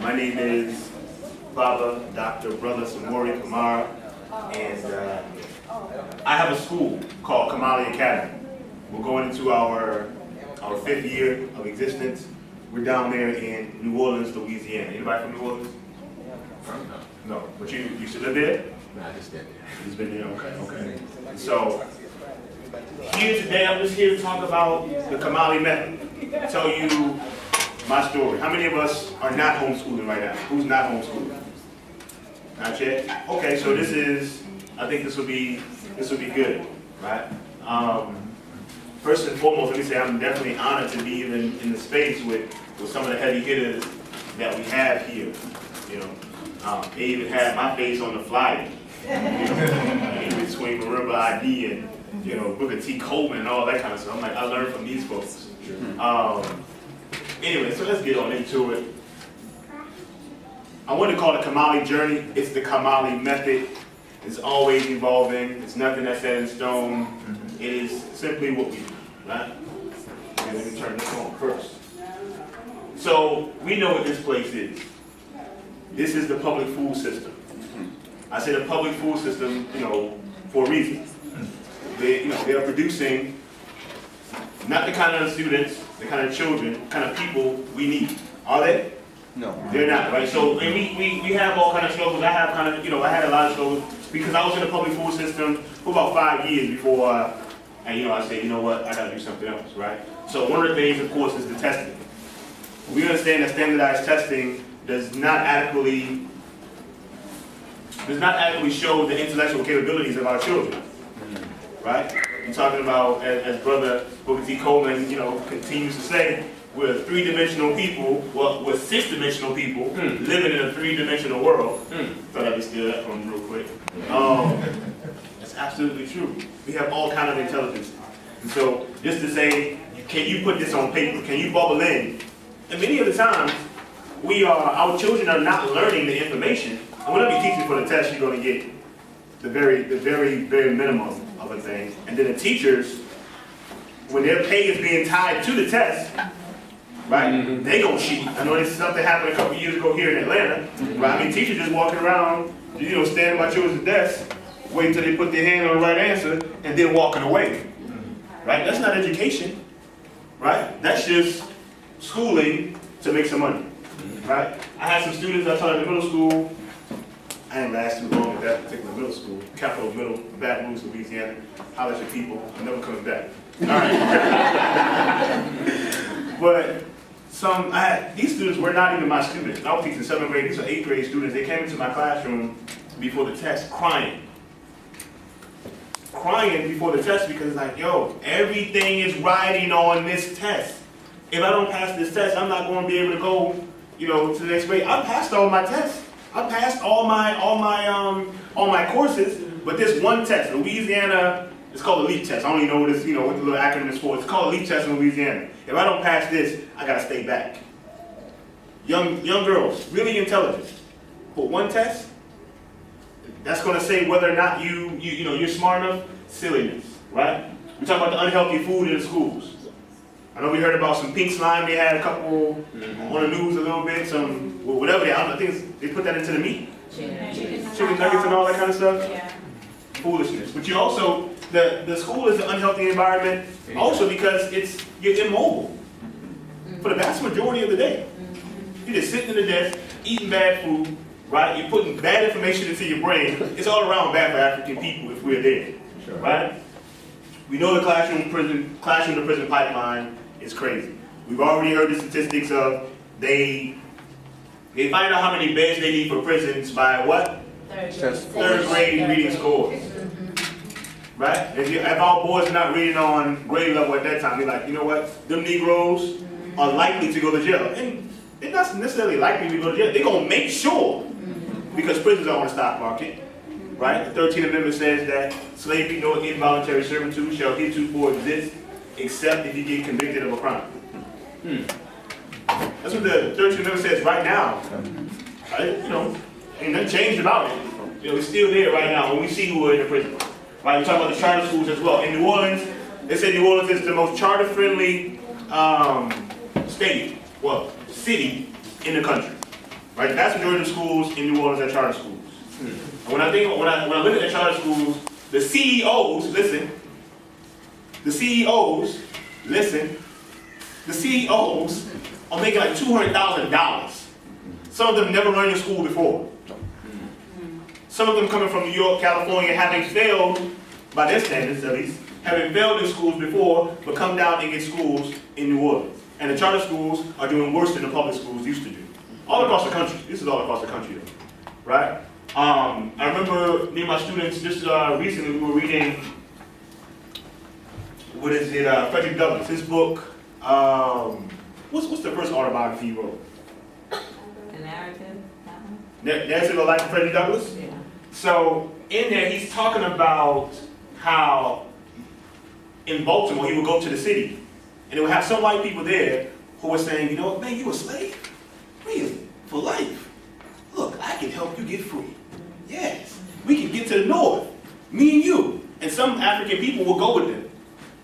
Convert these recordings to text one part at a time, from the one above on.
My name is Dr. Brother Samori, Camara, and I have a school called Kamali Academy. We're going into our 5th year of existence. We're down there in New Orleans, Louisiana. Anybody from New Orleans? No. But you should live there? Nah, I just been there. He's been there? Okay. So, here today, I'm just here to talk about the Kamali method. Tell you my story. How many of us are not homeschooling right now? Who's not homeschooling? Not yet? Okay, so I think this will be good, right? First and foremost, let me say I'm definitely honored to be even in the space with some of the heavy hitters that we have here. You know, they even had my face on the flyer. You know, between Marimba ID and Booker T. Coleman and all that kind of stuff. I'm like, I learned from these folks. Anyway, so let's get on into it. I want to call it Kamali journey. It's the Kamali method. It's always evolving. It's nothing that's set in stone. It is simply what we do, right? And let me turn this on first. So we know what this place is. This is the public food system. I say the public food system, for a reason. They are producing not the kind of students, the kind of children, the kind of people we need. Are they? No. They're not, right? So and we have all kind of struggles. I have I had a lot of struggles because I was in the public food system for about 5 years before I said, you know what, I gotta do something else, right? So one of the things, of course, is the testing. We understand that standardized testing does not adequately show the intellectual capabilities of our children, right? You're talking about, as Brother Booker T. Coleman, continues to say, we're three-dimensional people, we're 6-dimensional people living in a 3-dimensional world. Thought I'd just steal that from him real quick. That's absolutely true. We have all kinds of intelligence. And so, just to say, can you put this on paper? Can you bubble in? And many of the times, our children are not learning the information. And whenever you teach for the test, you're going to get the very, very minimum of a thing. And then the teachers, when their pay is being tied to the test, right, they gonna cheat. I know this is something happened a couple years ago here in Atlanta, right? I mean, teachers just walking around, standing by children's desk, waiting until they put their hand on the right answer, and then walking away, right? That's not education, right? That's just schooling to make some money, right? I had some students I taught in the middle school. I didn't last too long at that particular middle school, Capital Middle, Baton Rouge, Louisiana. Holler at your people, I'm never coming back. All right. But these students were not even my students. I was teaching 7th grade, these are 8th grade students. They came into my classroom before the test crying. Crying before the test because it's like, everything is riding on this test. If I don't pass this test, I'm not going to be able to go, to the next grade. I passed all my tests. I passed all my courses, but this one test, Louisiana, it's called the LEAP test. I don't even know what the little acronym is for. It's called the LEAP test in Louisiana. If I don't pass this, I gotta stay back. Young girls, really intelligent. But one test, that's gonna say whether or not you're smart enough. Silliness, right? We talk about the unhealthy food in the schools. I know we heard about some pink slime. They had a couple on the news a little bit. Whatever I think they put that into the meat. Chicken nuggets and all that kind of stuff. Yeah. Foolishness. But you also, the school is an unhealthy environment also because you're immobile for the vast majority of the day. You're just sitting in the desk, eating bad food, right? You're putting bad information into your brain. It's all around bad for African people if we're there, right? We know the classroom to prison pipeline is crazy. We've already heard the statistics of they find out how many beds they need for prisons by what? Third grade reading scores. Right? If our boys are not reading on grade level at that time, they're like, you know what? Them Negroes are likely to go to jail. And they're not necessarily likely to go to jail. They're going to make sure, because prisons are on the stock market. Right? The 13th Amendment says that slavery nor involuntary servitude shall heretofore exist except if you get convicted of a crime. That's what the 13th Amendment says right now. Right? Ain't nothing changed about it. It's still there right now when we see who are in the prison. Right? We talk about the charter schools as well. In New Orleans, they say New Orleans is the most charter-friendly city in the country. right? The vast majority of schools in New Orleans are charter schools. And when I look at the charter schools, the CEOs, listen, the CEOs are making like $200,000. Some of them never run in school before. Some of them coming from New York, California, having failed, by their standards at least, having failed in schools before, but come down and get schools in New Orleans. And the charter schools are doing worse than the public schools used to do. All across the country. This is all across the country, though. Right? I remember me and my students just recently we were reading, Frederick Douglass, his book, what's the first autobiography he wrote? The narrative, that one? Narrative of the Life of Frederick Douglass? Yeah. So in there he's talking about how in Baltimore he would go to the city and it would have some white people there who were saying, you know what, man, you a slave? Really? For life? Look, I can help you get free. Yes. We can get to the north. Me and you. And some African people will go with them.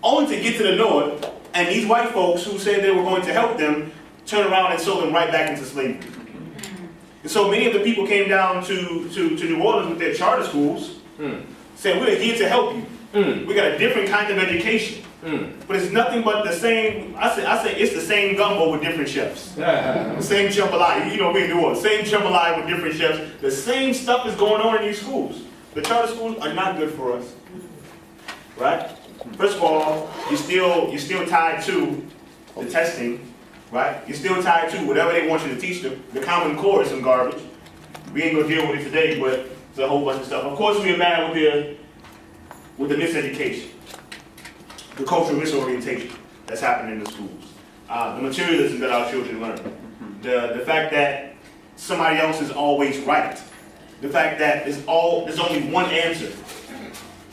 Only to get to the north, and these white folks who said they were going to help them, turn around and sold them right back into slavery. And so many of the people came down to New Orleans with their charter schools, said, we're here to help you. We got a different kind of education. But it's nothing but the same, I say it's the same gumbo with different chefs. The same jambalaya, you know, we in New Orleans, same jambalaya with different chefs. The same stuff is going on in these schools. The charter schools are not good for us. Right? First of all, you're still tied to the testing, right? You're still tied to whatever they want you to teach them. The Common Core is some garbage. We ain't gonna deal with it today, but it's a whole bunch of stuff. Of course, we're mad with the miseducation, the cultural misorientation that's happening in the schools, the materialism that our children learn, the fact that somebody else is always right, the fact that there's only one answer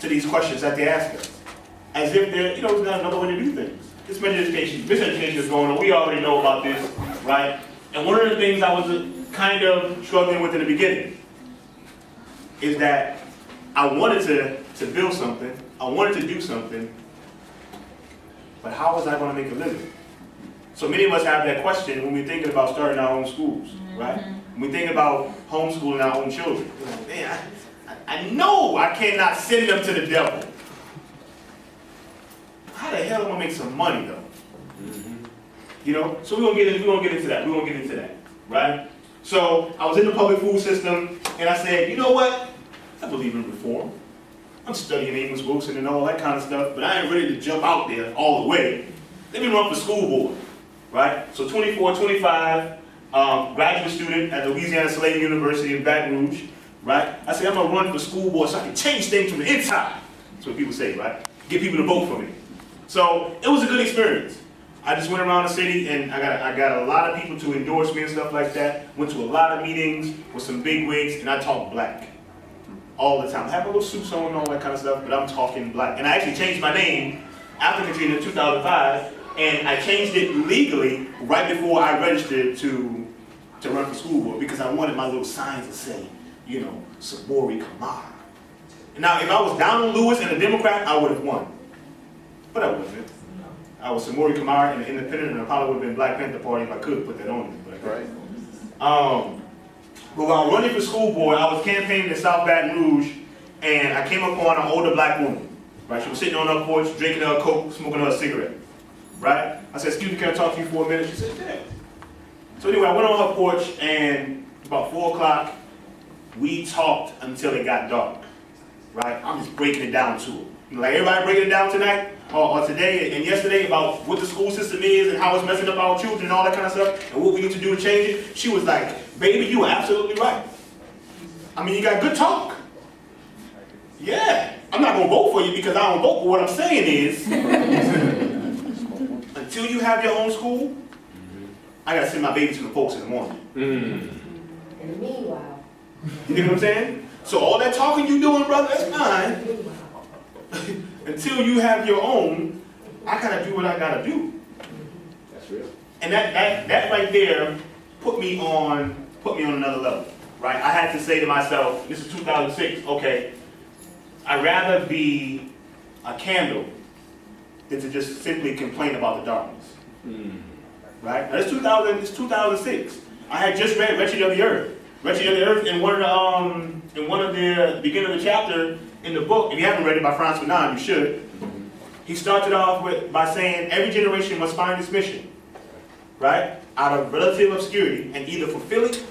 to these questions that they ask us, as if there's not another way to do things. This miseducation is going on. We already know about this, right? And one of the things I was kind of struggling with in the beginning is that I wanted to build something, I wanted to do something, but how was I going to make a living? So many of us have that question when we're thinking about starting our own schools, right? When we think about homeschooling our own children. We're like, man, I know I cannot send them to the devil. How the hell am I going to make some money though? You know, so we're gonna get into that, right? So I was in the public food system and I said, you know what? I believe in reform. I'm studying English books and all that kind of stuff, but I ain't ready to jump out there all the way. Let me run for school board, right? So 24, 25, graduate student at Louisiana Slave University in Baton Rouge, right? I said, I'm gonna run for school board so I can change things from the inside. That's what people say, right? Get people to vote for me. So it was a good experience. I just went around the city and I got a lot of people to endorse me and stuff like that. Went to a lot of meetings with some big wigs and I talked black all the time. I have a little suits on and all that kind of stuff, but I'm talking black. And I actually changed my name after Katrina in 2005 and I changed it legally right before I registered to run for school board because I wanted my little signs to say, you know, Samori, Camara. Now, if I was down on Lewis and a Democrat, I would have won. But I wasn't. I was Samori, Camara, and an independent, and I probably would have been Black Panther Party if I could put that on me. But, but while running for school board, I was campaigning in South Baton Rouge, and I came upon an older black woman. Right, she was sitting on her porch, drinking her Coke, smoking her cigarette. Right? I said, "Excuse me, can I talk to you for a minute?" She said, "Yeah." So anyway, I went on her porch, and about 4 o'clock, we talked until it got dark. Right? I'm just breaking it down to her. Like everybody breaking it down tonight, or today and yesterday about what the school system is and how it's messing up our children and all that kind of stuff and what we need to do to change it. She was like, "Baby, you are absolutely right. I mean, you got good talk. Yeah, I'm not going to vote for you because I don't vote, but what I'm saying is, until you have your own school, I got to send my baby to the folks in the morning." And meanwhile. You know what I'm saying? So all that talking you doing, brother, that's fine. Until you have your own, I gotta do what I gotta do. That's real. And that right there put me on another level, right? I had to say to myself, this is 2006, okay, I'd rather be a candle than to just simply complain about the darkness. Right? Now it's 2006. I had just read Wretched of the Earth. Wretched of the Earth in one of the beginning of the chapter in the book. If you haven't read it by Franz Fanon, you should. He started off by saying every generation must find its mission, right? Out of relative obscurity and either fulfill it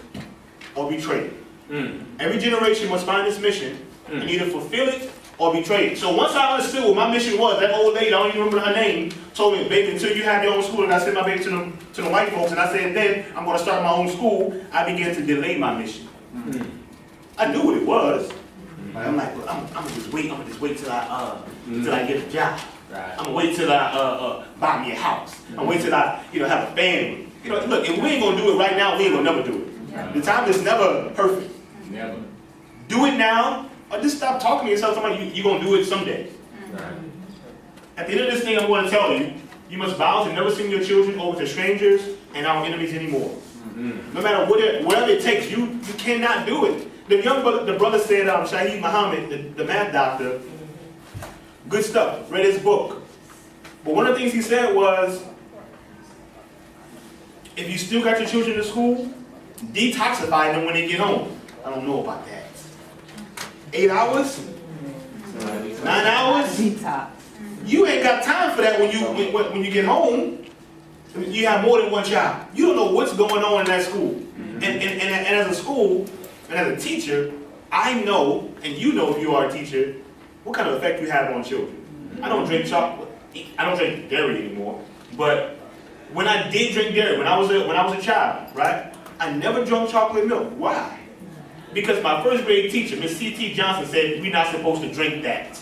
or betray it. Every generation must find its mission and either fulfill it or betray it. So once I understood what my mission was, that old lady, I don't even remember her name, told me, baby, until you have your own school, and I sent my baby to the white folks, and I said, then I'm going to start my own school, I began to delay my mission. I knew what it was. I'm like, well, I'm gonna just wait till I get a job. Right. I'm gonna wait till I buy me a house. I'm gonna wait till I have a family. Look, if we ain't gonna do it right now, we ain't gonna never do it. Yeah. The time is never perfect. Never. Do it now, or just stop talking to yourself. You're gonna do it someday. Right. At the end of this thing, I'm going to tell you, you must vow to never send your children over to strangers and our enemies anymore. No matter whatever it takes, you cannot do it. The brother said, Shahid Muhammad, the math doctor, good stuff, read his book. But one of the things he said was, if you still got your children in school, detoxify them when they get home. I don't know about that. 8 hours? 9 hours? Detox. You ain't got time for that when you get home. You have more than one child. You don't know what's going on in that school. And as a school, and as a teacher, I know, and you know if you are a teacher, what kind of effect you have on children. I don't drink chocolate. I don't drink dairy anymore. But when I did drink dairy, when I was a child, right? I never drank chocolate milk. Why? Because my first grade teacher, Miss C.T. Johnson, said we're not supposed to drink that.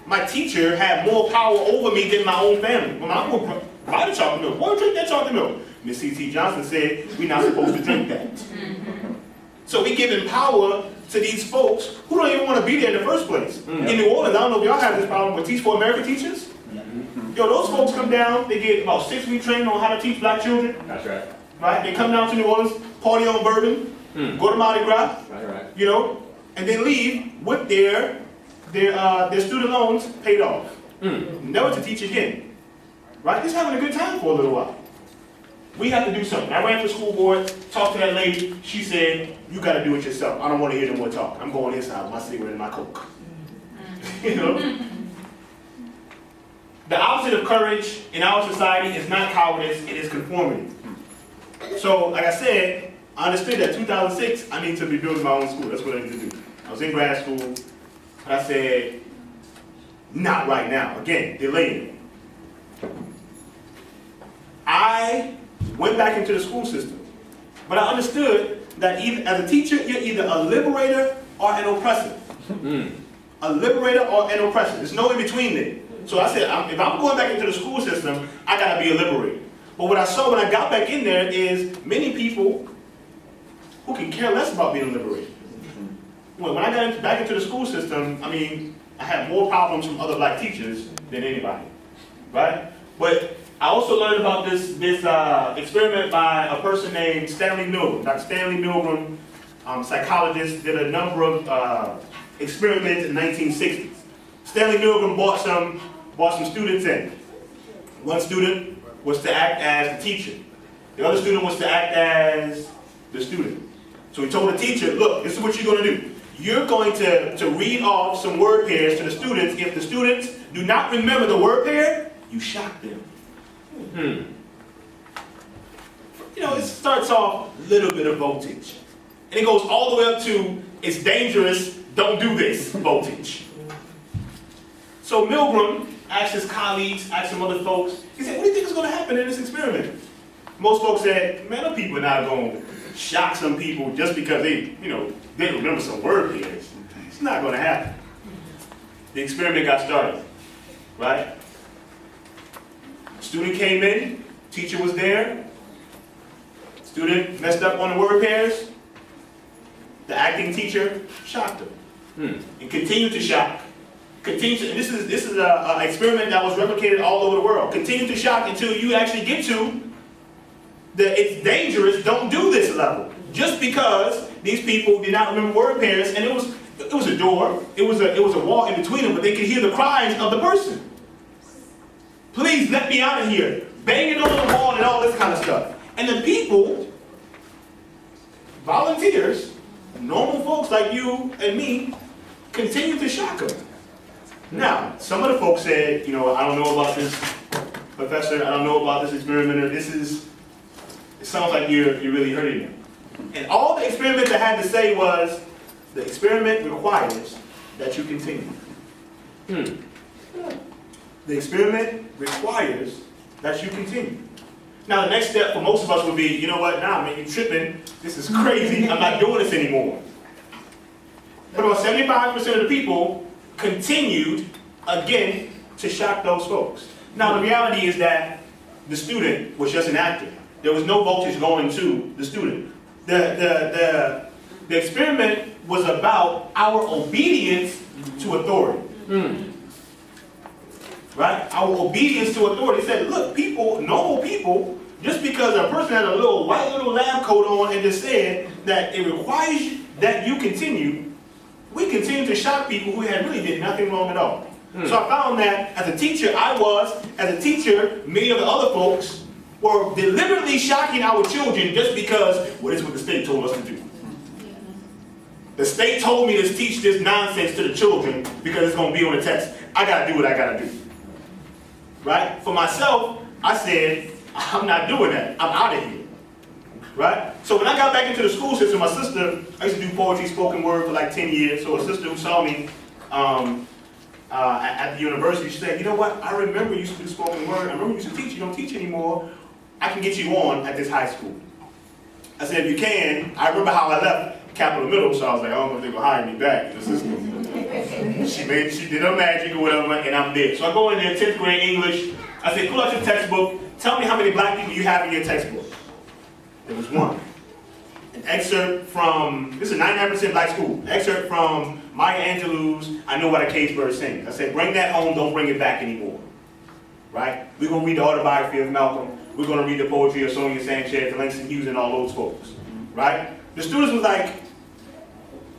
My teacher had more power over me than my own family. When I would buy the chocolate milk, boy, drink that chocolate milk. Miss C.T. Johnson said we're not supposed to drink that. So we're giving power to these folks who don't even want to be there in the first place. In New Orleans, I don't know if y'all have this problem with Teach for America teachers. Yo, those folks come down, they get about 6-week training on how to teach black children. That's right. Right? They come down to New Orleans, party on bourbon, go to Mardi Gras, and then leave with their student loans paid off. Never to teach again. Right? Just having a good time for a little while. We have to do something. I ran for school board, talked to that lady. She said, you got to do it yourself. I don't want to hear no more talk. I'm going inside with my cigarette and my Coke. The opposite of courage in our society is not cowardice, it is conformity. So, like I said, I understood that 2006, I need to be building my own school. That's what I need to do. I was in grad school, and I said, not right now. Again, delaying. I went back into the school system. But I understood that as a teacher, you're either a liberator or an oppressor. A liberator or an oppressor. There's no in between there. So I said, if I'm going back into the school system, I gotta be a liberator. But what I saw when I got back in there is many people who can care less about being liberated. When I got back into the school system, I had more problems from other black teachers than anybody, right? But I also learned about this experiment by a person named Stanley Milgram. Dr. Stanley Milgram, psychologist, did a number of experiments in the 1960s. Stanley Milgram brought some students in. One student was to act as the teacher. The other student was to act as the student. So he told the teacher, look, this is what you're going to do. You're going to read off some word pairs to the students. If the students do not remember the word pair, you shock them. It starts off a little bit of voltage. And it goes all the way up to, it's dangerous, don't do this voltage. So Milgram asked his colleagues, asked some other folks, he said, what do you think is going to happen in this experiment? Most folks said, man, them people are not going to shock some people just because they remember some word pairs. It's not going to happen. The experiment got started, right? Student came in, teacher was there. Student messed up on the word pairs. The acting teacher shocked him and continued to shock. And this is an experiment that was replicated all over the world. Continue to shock until you actually get to the it's dangerous, don't do this level. Just because these people did not remember word pairs, and it was a door, it was a wall in between them, but they could hear the cries of the person. Please let me out of here. Banging on the wall and all this kind of stuff. And the people volunteers, normal folks like you and me, continue to shock them. Now, some of the folks said, you know, I don't know about this professor, I don't know about this experimenter, it sounds like you're really hurting them. And all the experimenter had to say was, the experiment requires that you continue. The experiment requires that you continue. Now the next step for most of us would be, you know what, nah man, you're tripping, this is crazy, I'm not doing this anymore. But about 75% of the people continued, again, to shock those folks. Now the reality is that the student was just an actor. There was no voltage going to the student. The experiment was about our obedience to authority. Right? Our obedience to authority. It said, look, people, normal people, just because a person had a little white little lab coat on and just said that it requires that you continue, we continue to shock people who had really did nothing wrong at all. So I found that as a teacher, many of the other folks were deliberately shocking our children just because, well, this is what the state told us to do. The state told me to teach this nonsense to the children because it's going to be on the test. I got to do what I got to do. Right? For myself, I said, I'm not doing that. I'm out of here. Right? So when I got back into the school system, my sister, I used to do poetry, spoken word for like 10 years. So a sister who saw me at the university, she said, you know what? I remember you used to do spoken word. I remember you used to teach. You don't teach anymore. I can get you on at this high school. I said, if you can. I remember how I left Capital Middle, so I was like, I don't know if they're going to hire me back in the system. She did her magic or whatever, and I'm there. So I go in there, 10th grade English. I said, pull out your textbook. Tell me how many black people you have in your textbook. There was one. An excerpt from, this is a 99% black school, an excerpt from Maya Angelou's I Know What a Caged Bird Sings. I said, bring that home, don't bring it back anymore. Right? We're going to read the autobiography of Malcolm. We're going to read the poetry of Sonia Sanchez and Langston Hughes and all those folks. Right? The students was like,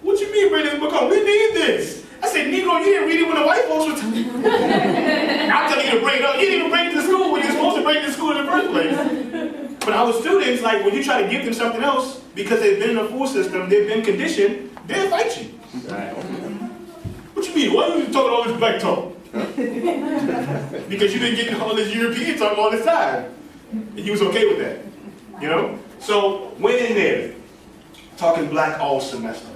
what you mean bring this book home? We need this. I said, Negro, you didn't read it when the white folks were telling you. I'm telling you to bring it up. You didn't even bring it to school when you're supposed to bring it to school in the first place. But our students, like, when you try to give them something else, because they've been in a school system, they've been conditioned, they'll fight you. What you mean? Why are you talking all this black talk? Because you didn't get all this European talk all this time. And you was okay with that. You know? So, went in there, talking black all semester.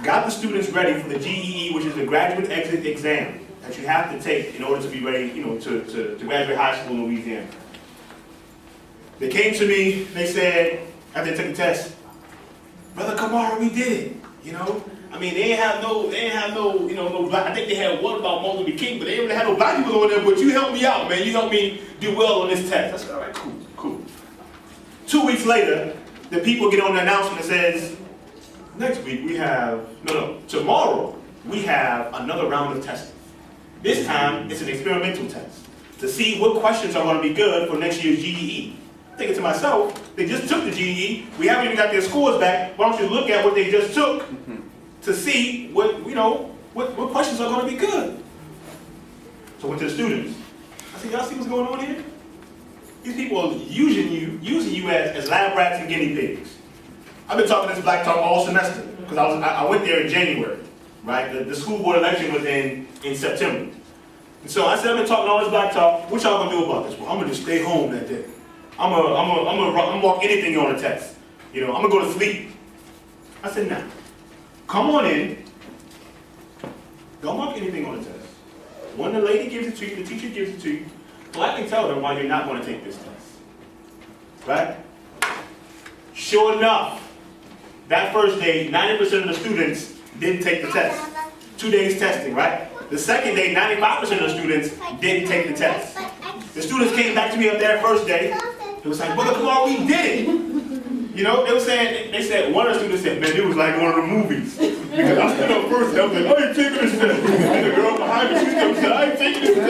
Got the students ready for the GEE, which is the graduate exit exam that you have to take in order to be ready, you know, to graduate high school in Louisiana. They came to me, they said, after they took the test, Brother Camara, we did it, you know? I mean, they ain't have no, you know, no black, I think they had one about Martin Luther King, but they didn't really have no black people on there, but you helped me out, man. You helped me do well on this test. I said, all right, cool. 2 weeks later, the people get on the announcement that says, next week we have, tomorrow we have another round of testing. This time, it's an experimental test to see what questions are going to be good for next year's GEE. Thinking to myself, they just took the GEE, we haven't even got their scores back, why don't you look at what they just took to see what, you know, what questions are going to be good. So I went to the students. I said, y'all see what's going on here? These people are using you as lab rats and guinea pigs. I've been talking this black talk all semester, because I went there in January, right? The school board election was in September. And so I said, I've been talking all this black talk, what y'all gonna do about this? Well, I'm gonna just stay home that day. I'm gonna walk anything on the test. You know, I'm gonna go to sleep. I said, nah, come on in. Don't mark anything on the test. When the lady gives it to you, the teacher gives it to you, well, I can tell them why you're not gonna take this test, right? Sure enough, that first day, 90% of the students didn't take the test. 2 days testing, right? The second day, 95% of the students didn't take the test. The students came back to me up that first day. It was like, Brother Kamali, we did it. You know, they said, one of the students said, man, it was like one of the movies. Because I stood up first and I was like, I ain't taking this test. And the girl behind me, she stood up and said, I ain't taking this test.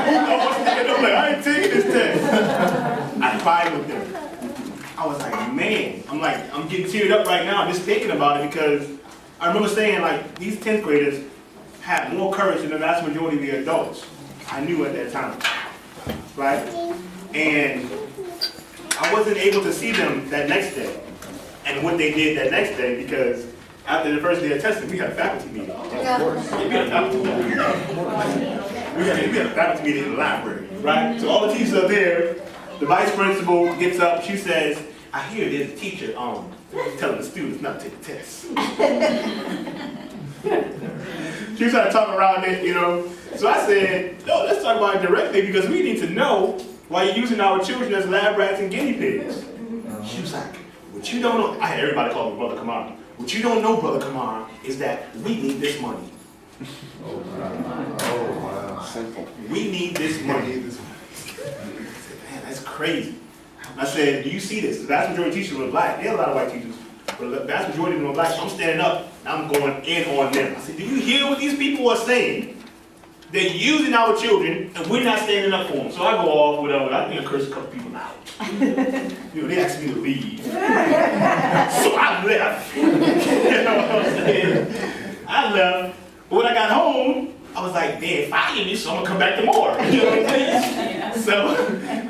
And I was standing up like, I ain't taking this test. I cried with them. I was like, man, I'm getting teared up right now just thinking about it, because I remember saying, like, these 10th graders had more courage than the vast majority of the adults I knew at that time, right? And I wasn't able to see them that next day and what they did that next day because after the first day of testing, we had a faculty meeting. Of course. We had a faculty meeting. We had a faculty meeting in the library, right? So all the teachers are there. The vice principal gets up. She says, I hear there's a teacher telling the students not to take the test. She started talking around it, you know. So I said, no, let's talk about it directly because we need to know why you're using our children as lab rats and guinea pigs. She was like, what you don't know, I had everybody call me Brother Kamara. What you don't know, Brother Camara, is that we need this money. Oh, wow. Simple. We need this money. I said, man, that's crazy. I said, do you see this? The vast majority of teachers were black. There are a lot of white teachers, but the vast majority of them were black. So I'm standing up and I'm going in on them. I said, do you hear what these people are saying? They're using our children and we're not standing up for them. So I go off, whatever. I think I cursed a couple people out. You know, they asked me to leave. So I left. You know what I'm saying? I left. But when I got home, I was like, man, fire me, so I'm gonna come back tomorrow. You know what I'm saying? So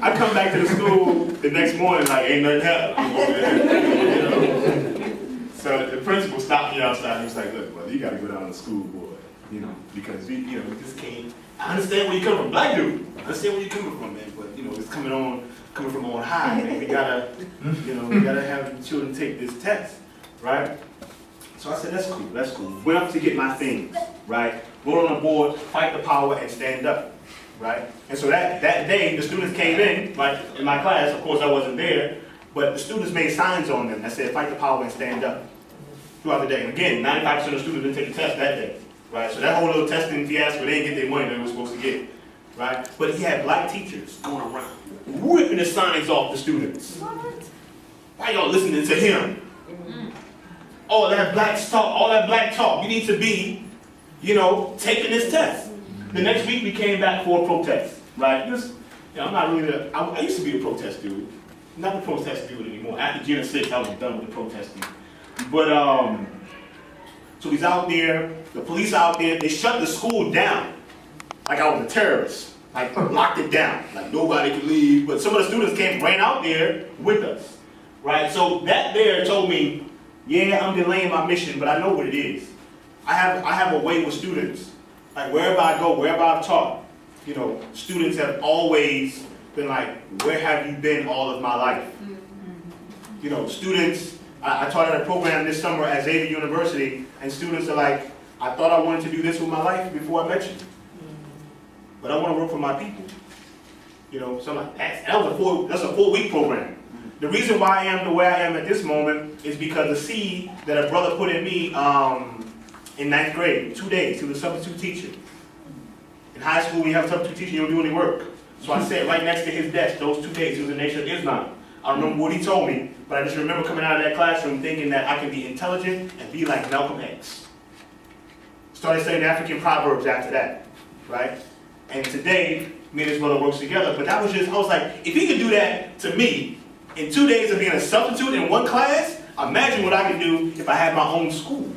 I come back to the school the next morning, like, ain't nothing happened. You know? So the principal stopped me outside. He was like, look, brother, you gotta go down to the school board, you know, because we just can't. I understand where you come from, black dude. I understand where you're coming from, man, but you know, it's coming from on high, man. We gotta, we gotta have the children take this test, right? So I said, that's cool, that's cool. Went up to get my things, right? Wrote on the board, fight the power and stand up, right? And so that day, the students came in, like in my class, of course I wasn't there, but the students made signs on them that said, fight the power and stand up throughout the day. And again, 95% of the students didn't take the test that day, right? So that whole little testing fiasco, they didn't get their money they were supposed to get, right? But he had black teachers going around, ripping the signs off the students. Why y'all listening to him? All that black talk, you need to be, taking this test. The next week we came back for a protest, right? I'm not really, I used to be a protest dude. Not the protest dude anymore. After June 6th, I was done with the protesting. But, so he's out there, the police out there, they shut the school down. Like I was a terrorist. Like locked it down. Like nobody could leave. But some of the students ran out there with us, right? So that there told me, yeah, I'm delaying my mission, but I know what it is. I have a way with students. Like wherever I go, wherever I've taught, students have always been like, where have you been all of my life? Students, I taught at a program this summer at Xavier University, and students are like, I thought I wanted to do this with my life before I met you. But I want to work for my people. So I'm like, that's a 4-week program. The reason why I am the way I am at this moment is because the seed that a brother put in me in 9th grade, 2 days, he was a substitute teacher. In high school, when you have a substitute teacher, you don't do any work. So I sat right next to his desk those 2 days. He was a Nation of Islam. I don't remember what he told me, but I just remember coming out of that classroom thinking that I can be intelligent and be like Malcolm X. Started studying African proverbs after that, right? And today, me and his brother works together. But that was just, I was like, if he could do that to me in 2 days of being a substitute in one class, imagine what I can do if I had my own school.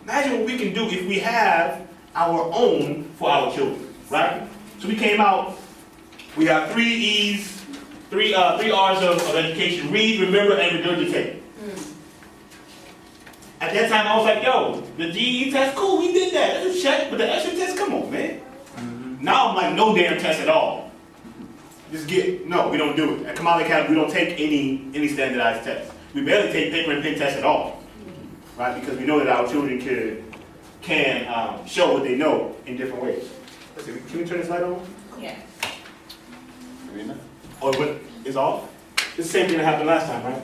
Imagine what we can do if we have our own for our children, right? So we came out, we got 3 E's, 3 R's of education: read, remember, and regurgitate. At that time, I was like, yo, the GED test, cool, we did that. That's a check, but the extra test, come on, man. Now I'm like, no damn test at all. No, we don't do it. At Kamali Academy, we don't take any standardized tests. We barely take paper and pen tests at all, right? Because we know that our children can show what they know in different ways. Let's see, can we turn this light on? Yeah. Or what is off? It's the same thing that happened last time, right?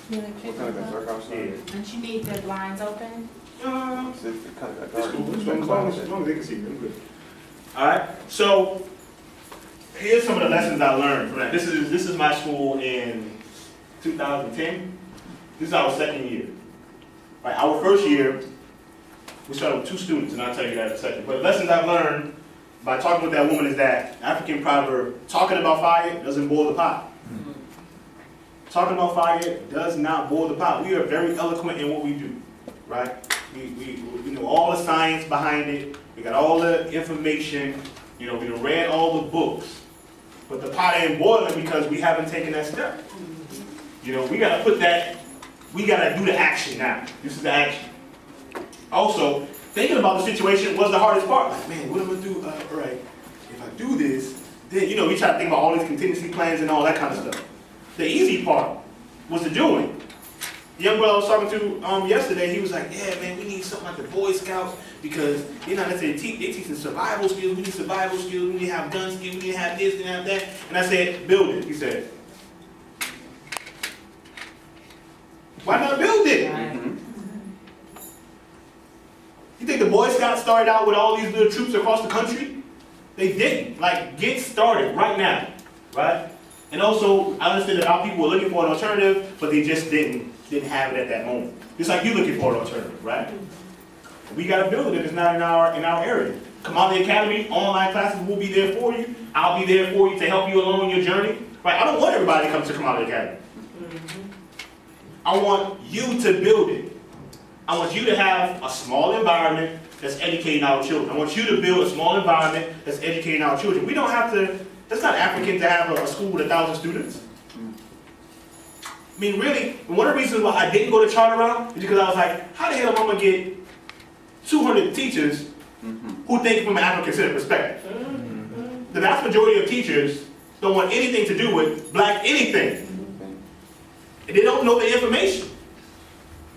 What kind of got dark outside? Don't you need the blinds open? It kind of got That's dark. cool. As long as they can see, I'm good. All right. So here's some of the lessons I learned. Right? This is my school in 2010. This is our second year. Right. Our first year, we started with 2 students, and I'll tell you that in a second. But the lessons I've learned by talking with that woman is that African proverb, talking about fire doesn't boil the pot. Talking about fire does not boil the pot. We are very eloquent in what we do, right? We know all the science behind it. We got all the information. We read all the books. but the pot ain't boiling because we haven't taken that step. You know, we gotta put that, we gotta do the action now. This is the action. Also, thinking about the situation was the hardest part. Like, man, what am I gonna do? All right, if I do this, then, you know, we try to think about all these contingency plans and all that kind of stuff. The easy part was the doing. The young brother I was talking to yesterday, he was like, yeah, man, we need something like the Boy Scouts because they're not necessarily they're teaching survival skills. We need survival skills. We need to have gun skills. We need to have this, we need to have that. And I said, build it. He said, why not build it? You think the Boy Scouts started out with all these little troops across the country? They didn't. Like, get started right now, right? And also, I understand that our people were looking for an alternative, but they just didn't have it at that moment. Just like you looking for an alternative, right? We got to build it if it's not in our area. Kamali Academy, online classes will be there for you. I'll be there for you to help you along your journey. Right? I don't want everybody to come to Kamali Academy. I want you to build it. I want you to have a small environment that's educating our children. I want you to build a small environment that's educating our children. We don't have to, it's not African to have a school with 1,000 students. I mean, really, one of the reasons why I didn't go to Charter Round is because I was like, how the hell am I going to get 200 teachers who think from an African-centered perspective? The vast majority of teachers don't want anything to do with black anything. And they don't know the information.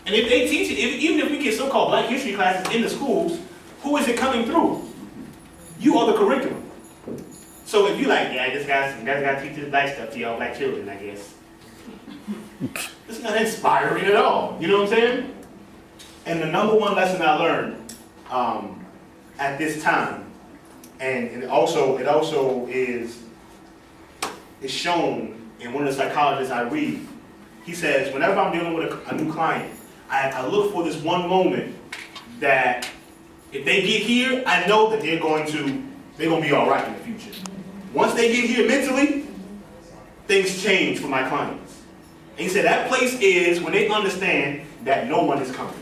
And if they teach it, even if we get so-called black history classes in the schools, who is it coming through? You are the curriculum. So if you're like, yeah, this guy's got to teach this black stuff to y'all black children, I guess. It's not inspiring at all. You know what I'm saying? And the number one lesson I learned at this time, and it also is shown in one of the psychologists I read. He says, whenever I'm dealing with a new client, I look for this one moment that if they get here, I know that they're going to be all right in the future. Once they get here mentally, things change for my clients. And he said that place is when they understand that no one is coming.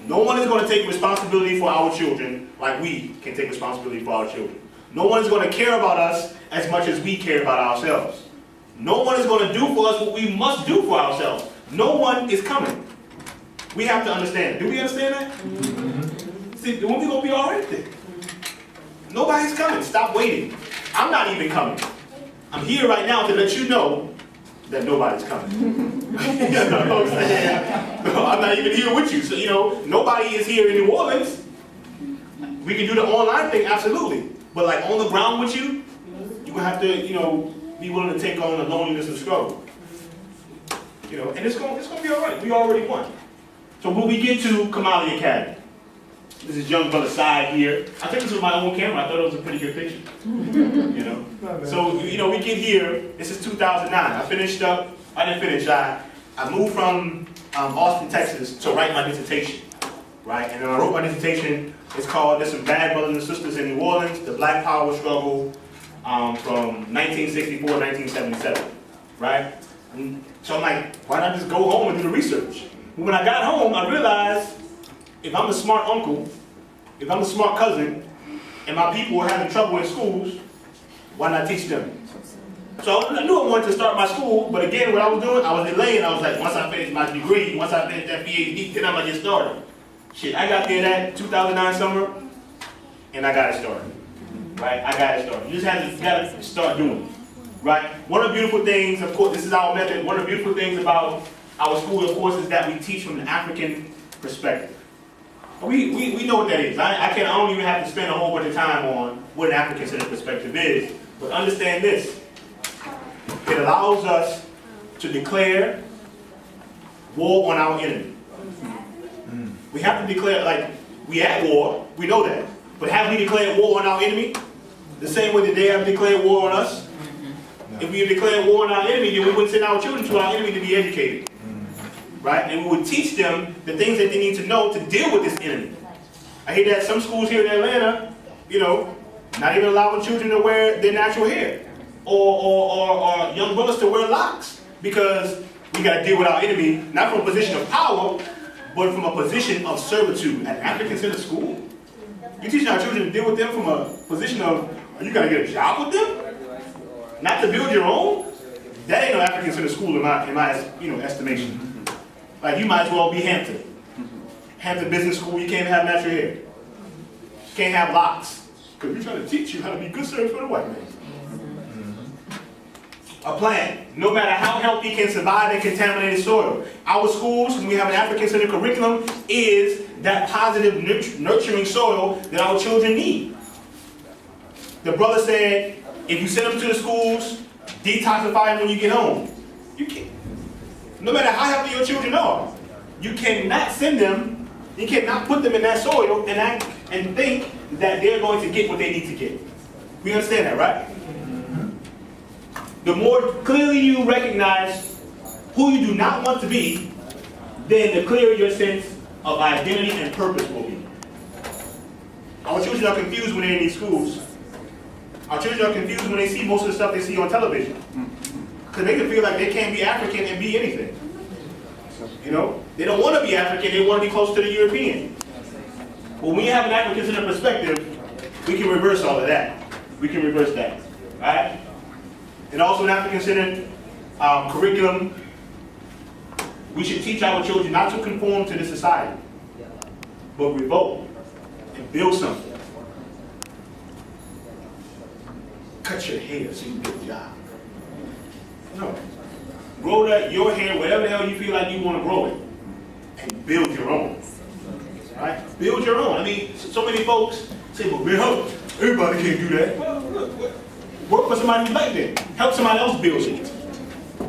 No one is going to take responsibility for our children like we can take responsibility for our children. No one is going to care about us as much as we care about ourselves. No one is going to do for us what we must do for ourselves. No one is coming. We have to understand. Do we understand that? See, when we going to be all right then? Nobody's coming. Stop waiting. I'm not even coming. I'm here right now to let you know that nobody's coming. You know what I'm saying? I'm not even here with you. So, you know, nobody is here in New Orleans. We can do the online thing, absolutely. But like on the ground with you, you're going to have to, you know, be willing to take on the loneliness and struggle. You know, and it's going to be all right. We already won. So when we get to Kamali Academy, this is young brother side here. I think this was my own camera. I thought it was a pretty good picture. You know? So, you know, we get here. This is 2009. I didn't finish. I moved from Austin, Texas to write my dissertation. Right? And then I wrote my dissertation. It's called There's Some Bad Brothers and Sisters in New Orleans, the Black Power Struggle from 1964 to 1977. Right? And so I'm like, why not just go home and do the research? When I got home, I realized if I'm a smart uncle, if I'm a smart cousin, and my people are having trouble in schools, why not teach them? So I knew I wanted to start my school, but again, what I was doing, I was delaying. I was like, once I finish my degree, once I finish that PhD, then I'm going to get started. Shit, I got there that 2009 summer, and I got it started. Right? I got it started. You just got to start doing it. Right? One of the beautiful things, of course, this is our method. One of the beautiful things about our school, of course, is that we teach from an African perspective. We know what that is. I don't even have to spend a whole bunch of time on what an African-centered perspective is. But understand this. It allows us to declare war on our enemy. We have to declare, like, we at war, we know that. But have we declared war on our enemy? The same way that they have declared war on us? If we have declared war on our enemy, then we would send our children to our enemy to be educated. Right? And we would teach them the things that they need to know to deal with this enemy. I hear that some schools here in Atlanta, you know, not even allowing children to wear their natural hair. Or young brothers to wear locks. Because we got to deal with our enemy, not from a position of power, but from a position of servitude. An African-centered school? You teaching our children to deal with them from a position of, are you going to get a job with them? not to build your own, that ain't no African-centered school in my estimation. Like, you might as well be Hampton. Hampton Business School, you can't have natural hair. You can't have locks. Because we're trying to teach you how to be good servants for the white man. A plant, no matter how healthy, can survive in contaminated soil. Our schools, when we have an African-centered curriculum, is that positive, nurturing soil that our children need. The brother said, if you send them to the schools, detoxify them when you get home. You can't. No matter how healthy your children are, you cannot send them, you cannot put them in that soil and think that they're going to get what they need to get. We understand that, right? The more clearly you recognize who you do not want to be, then the clearer your sense of identity and purpose will be. Our children are confused when they're in these schools. Our children are confused when they see most of the stuff they see on television. Because they can feel like they can't be African and be anything. You know? They don't want to be African, they want to be close to the European. But when you have an African-centered perspective, we can reverse all of that. We can reverse that. Right? And also an African-centered curriculum, we should teach our children not to conform to the society, but revolt and build something. Cut your hair so you can get a job. No. Grow your hair, whatever the hell you feel like you want to grow it, and build your own. Right? Build your own. I mean, so many folks say, well, man, everybody can't do that. Well, look, work for somebody who's like that. Help somebody else build it.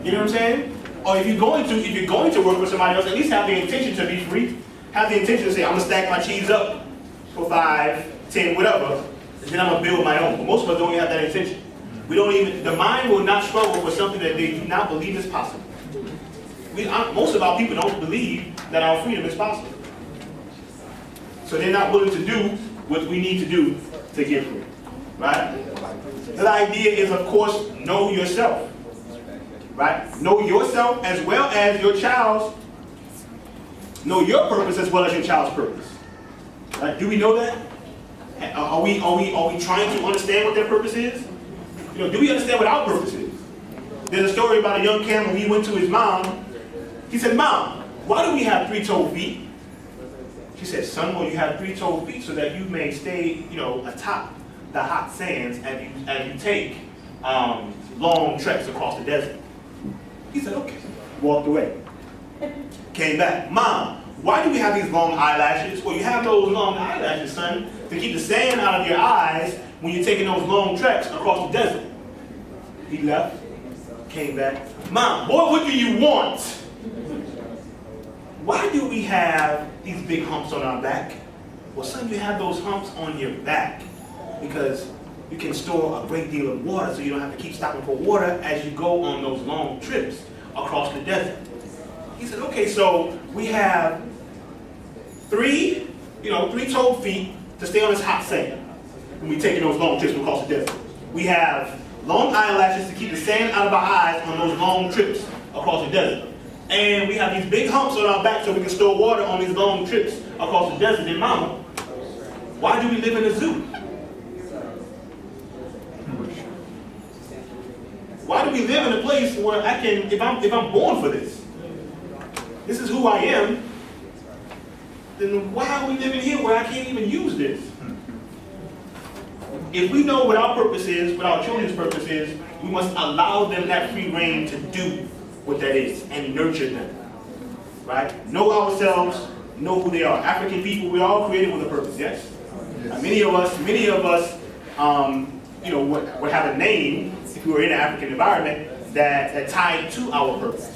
You know what I'm saying? Or if you're going to work with somebody else, at least have the intention to be free. Have the intention to say, I'm gonna stack my cheese up for 5, 10, whatever, and then I'm gonna build my own. But most of us don't even have that intention. The mind will not struggle for something that they do not believe is possible. Most of our people don't believe that our freedom is possible. So they're not willing to do what we need to do to get free. Right? The idea is, of course, know yourself. Right? Know yourself as well as your child's. Know your purpose as well as your child's purpose. Right? Do we know that? Are we trying to understand what their purpose is? You know, do we understand what our purpose is? There's a story about a young camel. He went to his mom. He said, "Mom, why do we have 3-toed feet?" She said, "Son, well, you have 3-toed feet so that you may stay, atop the hot sands as you take long treks across the desert." He said, "Okay." Walked away. Came back. "Mom, why do we have these long eyelashes?" "Well, you have those long eyelashes, son, to keep the sand out of your eyes when you're taking those long treks across the desert." He left. Came back. "Mom, boy, what do you want?" "Why do we have these big humps on our back?" "Well, son, you have those humps on your back because you can store a great deal of water so you don't have to keep stopping for water as you go on those long trips across the desert." He said, "Okay, so we have 3-toed feet to stay on this hot sand when we're taking those long trips across the desert. We have long eyelashes to keep the sand out of our eyes on those long trips across the desert. And we have these big humps on our back so we can store water on these long trips across the desert. And Mama, why do we live in a zoo? Why do we live in a place where I can, if I'm born for this is who I am, then why are we living here where I can't even use this?" If we know what our purpose is, what our children's purpose is, we must allow them that free reign to do what that is and nurture them. Right? Know ourselves, know who they are. African people, we're all created with a purpose, yes? Many of us, would have a name, if we were in an African environment, that tied to our purpose.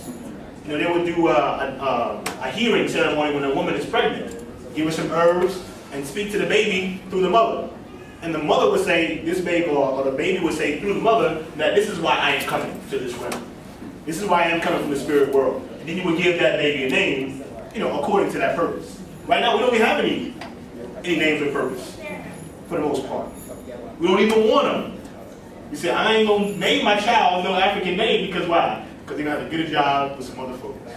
They would do a hearing ceremony when a woman is pregnant. Give her some herbs and speak to the baby through the mother. And the mother would say, this baby, or the baby would say through the mother, that this is why I am coming to this realm. This is why I am coming from the spirit world. And then you would give that baby a name, according to that purpose. Right now, we don't even have any names with purpose, for the most part. We don't even want them. We say, I ain't going to name my child no African name, because why? Because they're going to have to get a job with some other folks.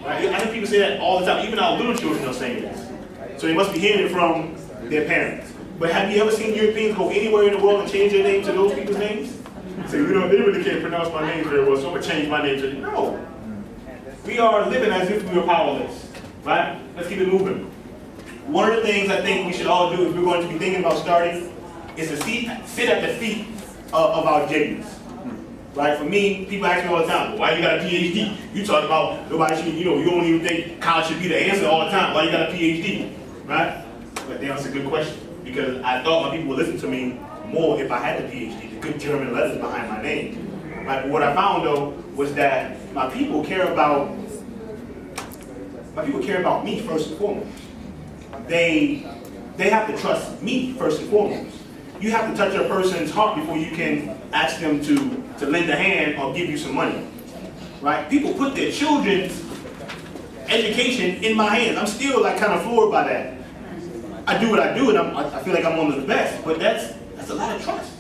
Right? I hear people say that all the time. Even our little children are saying this. So they must be hearing it from their parents. But have you ever seen Europeans go anywhere in the world and change their name to those people's names? So they really can't pronounce my name very well, so I'm gonna change my name to no. We are living as if we were powerless, right? Let's keep it moving. One of the things I think we should all do if we're going to be thinking about starting is to sit at the feet of our genius. Right? For me, people ask me all the time, well, why you got a PhD? You talk about nobody should, you don't even think college should be the answer all the time. Why you got a PhD? Right? But that's a good question. Because I thought my people would listen to me more if I had the PhD, the good German letters behind my name. Right? But what I found though was that my people care about me first and foremost. They have to trust me first and foremost. You have to touch a person's heart before you can ask them to lend a hand or give you some money. Right? People put their children's education in my hands. I'm still like kind of floored by that. I do what I do and I feel like I'm one of the best, but that's a lot of trust.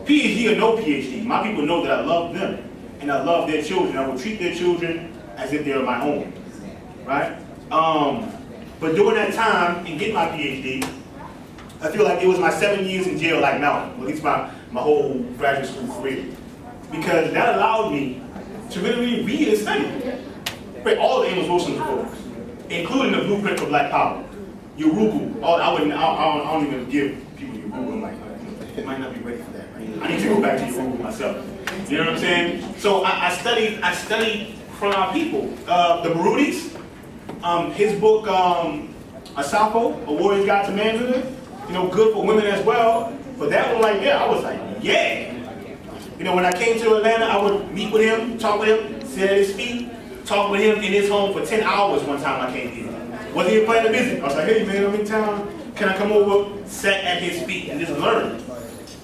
PhD or no PhD, my people know that I love them and I love their children. I will treat their children as if they're my own. Right? But during that time in getting my PhD, I feel like it was my 7 years in jail like Malcolm, at least my whole graduate school career. Because that allowed me to really read and study. Read all of Amos Wilson's books, including the Blueprint for Black Power. Urugu. I don't even give people Urugu. I'm like, they might not be ready for that, right? I need to go back to Urugu myself. You know what I'm saying? So I studied from our people. The Barudis, his book, Asapo, A Warrior's Guide to Manhood, good for women as well. But that one right there, I was like, yeah. When I came to Atlanta, I would meet with him, talk with him, sit at his feet, talk with him in his home for 10 hours one time I came here. Wasn't even planning a visit. I was like, hey man, I'm in town. Can I come over, sit at his feet and just learn?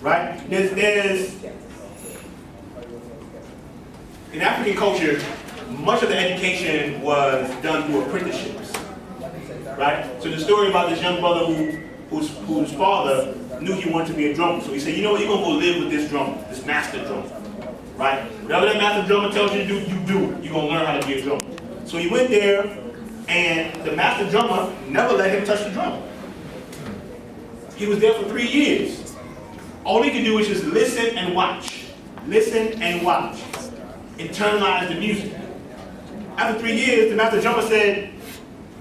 Right? There's in African culture, much of the education was done through apprenticeships. Right? So the story about this young brother whose father knew he wanted to be a drummer. So he said, you know what, you're going to go live with this drummer, this master drummer. Right? Whatever that master drummer tells you to do, you do. You're going to learn how to be a drummer. So he went there, and the master drummer never let him touch the drum. He was there for 3 years. All he could do was just listen and watch. Listen and watch. Internalize the music. After 3 years, the master drummer said,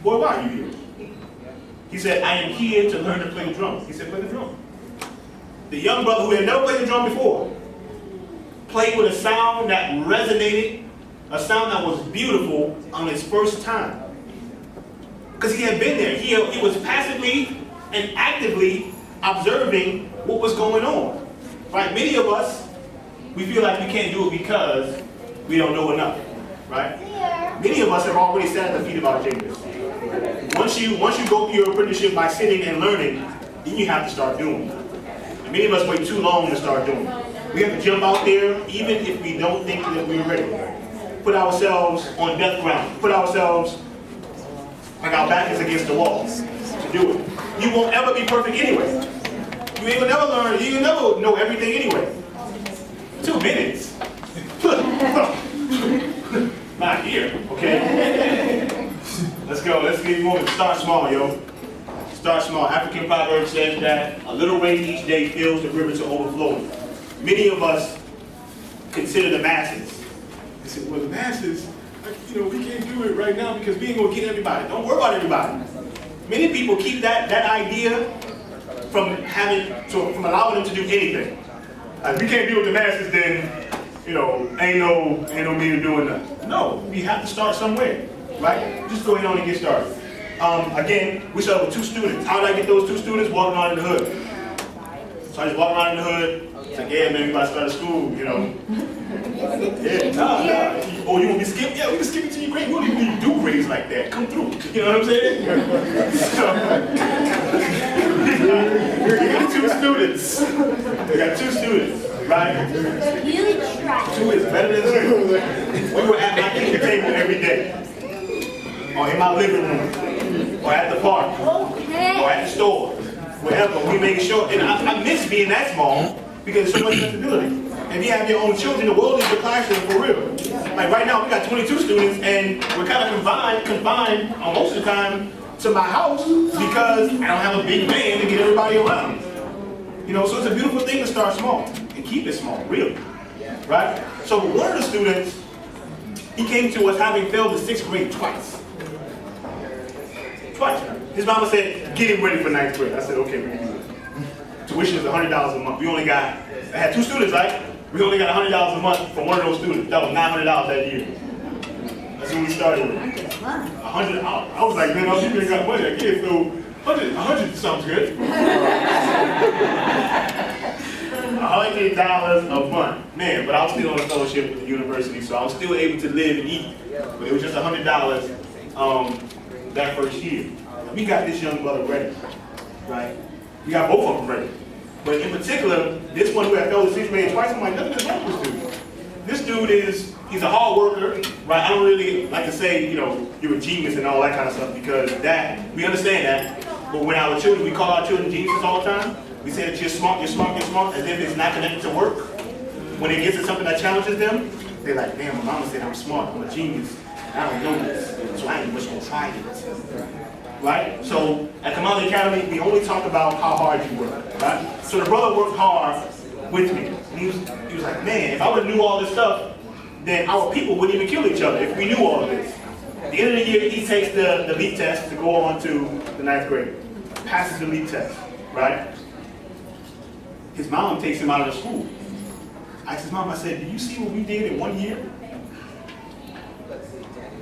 boy, why are you here? He said, I am here to learn to play the drum. He said, play the drum. The young brother who had never played the drum before played with a sound that resonated, a sound that was beautiful on his first time. Because he had been there. He was passively and actively observing what was going on. Right? Many of us, we feel like we can't do it because we don't know enough. Right? Many of us have already sat at the feet of our genius. Once you go through your apprenticeship by sitting and learning, then you have to start doing it. And many of us wait too long to start doing it. We have to jump out there even if we don't think that we're ready. Put ourselves on death ground. Put ourselves like our back is against the wall to do it. You won't ever be perfect anyway. You ain't gonna never learn, you will never know everything anyway. 2 minutes. Not here, okay? Let's go, let's get moving. Start small, yo. Start small. African proverb says that a little rain each day fills the river to overflowing. Many of us consider the masses. They say, well, the masses, we can't do it right now because we ain't gonna get everybody. Don't worry about everybody. Many people keep that idea from allowing them to do anything. Like, we can't deal with the masses, then ain't no meaning doing nothing. No, we have to start somewhere, right? Just go ahead on and get started. Again, we started with 2 students. How did I get those 2 students? Walking around in the hood. So I just walked around in the hood. It's like, yeah, man, we about to start school, Yeah, nah. Oh, you want me to skip? Yeah, we can skip it to your grade. We don't even do grades like that. Come through. You know what I'm saying? We got 2 students. We got 2 students, right? You try. 2 is better than 0. We were at my kitchen table every day. Or in my living room. Or at the park. Or at the store. Wherever. We made sure. And I miss being that small because there's so much flexibility. If you have your own children, the world is your classroom for real. Like right now, we got 22 students, and we're kind of confined most of the time to my house because I don't have a big van to get everybody around. So it's a beautiful thing to start small and keep it small, really. right? So one of the students, he came to us having failed the 6th grade twice. Twice. His mama said, get him ready for 9th grade. I said, okay, we can do it. Tuition is $100 a month. We only got, I had 2 students, right? We only got $100 a month from one of those students. That was $900 that year. That's when we started with. $100. I was like, man, all you got money. I can't, so 100 sounds good. $100 a month, man. But I was still on a fellowship with the university, so I was still able to live and eat. But it was just $100 that first year. We got this young brother ready, right? We got both of them ready. But in particular, this one who had failed the 6th grade twice, I'm like, nothing is wrong with this dude. This dude he's a hard worker, right? I don't really like to say, you know, you're a genius and all that kind of stuff because that, we understand that. But when our children, we call our children geniuses all the time. We say that you're smart, as if it's not connected to work. When it gets to something that challenges them, they're like, damn, my mama said I'm smart, I'm a genius. I don't know this, so I ain't just gonna try it. Right? So at Kamali Academy, we only talk about how hard you work, right? So the brother worked hard with me. He was like, man, if I would have knew all this stuff, then our people wouldn't even kill each other if we knew all of this. At the end of the year, he takes the LEAP test to go on to the 9th grade. Passes the LEAP test, right? His mom takes him out of the school. I asked his mom, I said, do you see what we did in 1 year?